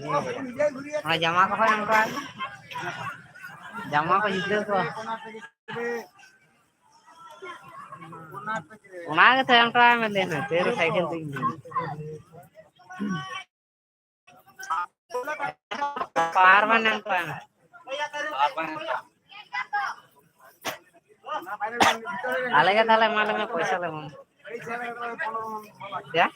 ᱚᱱᱟ ᱡᱟᱢᱟ ᱠᱚᱦᱚᱸ ᱮᱢ ᱠᱚᱣᱟ ᱡᱟᱢᱟ ᱠᱚ ᱜᱤᱫᱽᱨᱟᱹ ᱠᱚ ᱚᱱᱟ ᱜᱮᱛᱚ ᱮᱢ ᱴᱚᱣᱟᱭ ᱢᱮ ᱫᱮᱱ ᱛᱮᱨ ᱥᱟᱭᱠᱮᱞ ᱛᱮ पार बने अलगे ताले माले में पैसा ले क्या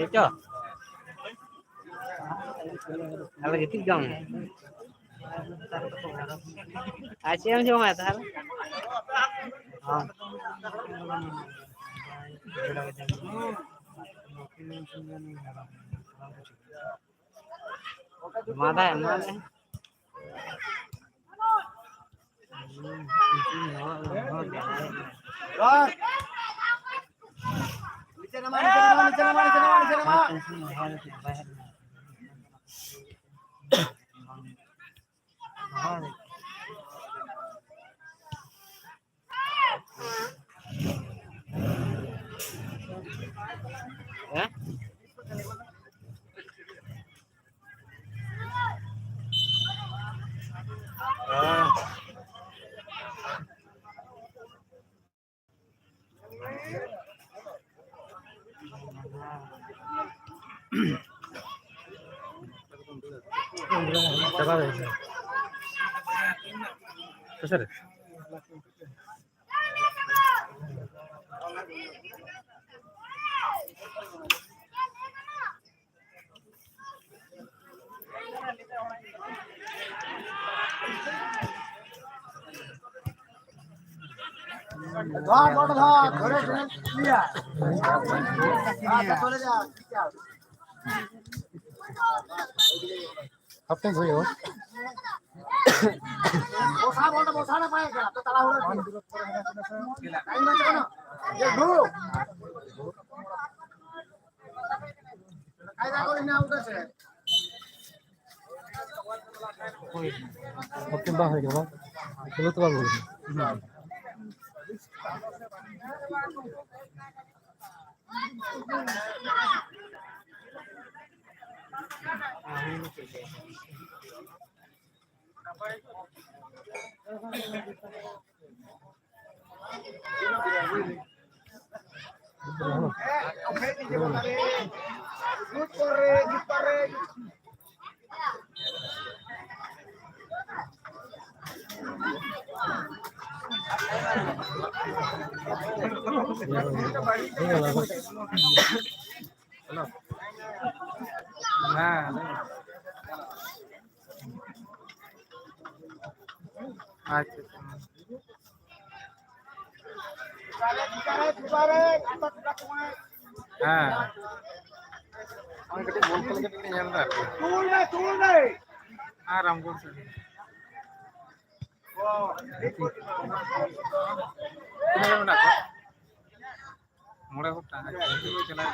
itu अलगे ठीक जाऊँ अच्छे हम जो मैं था हाँ मादा है मादा है sir Apa yang gue bosan apa ya? Tuh talah udah. Kain macam mana? Ya dulu. Kain aku ini udah sih. Oke bah, ya bah. Kalau tuh bagus. मोड़े होता है चला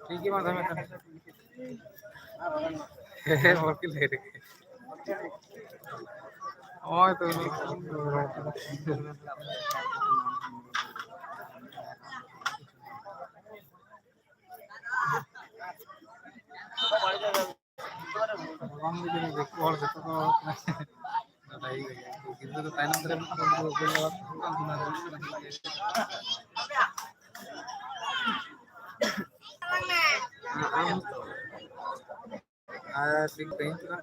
ठीक है माधव है वकील है और तो हम भी देखो और देखो नहीं किंतु तो टाइम अंदर ठीक कहीं तो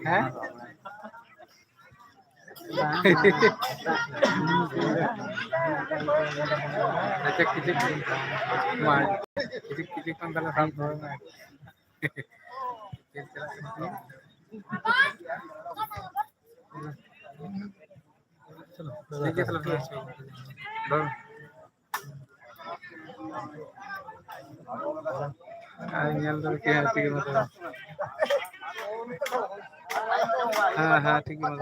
है अच्छा किसी kan kalau sama चलो हाँ हाँ ठीक है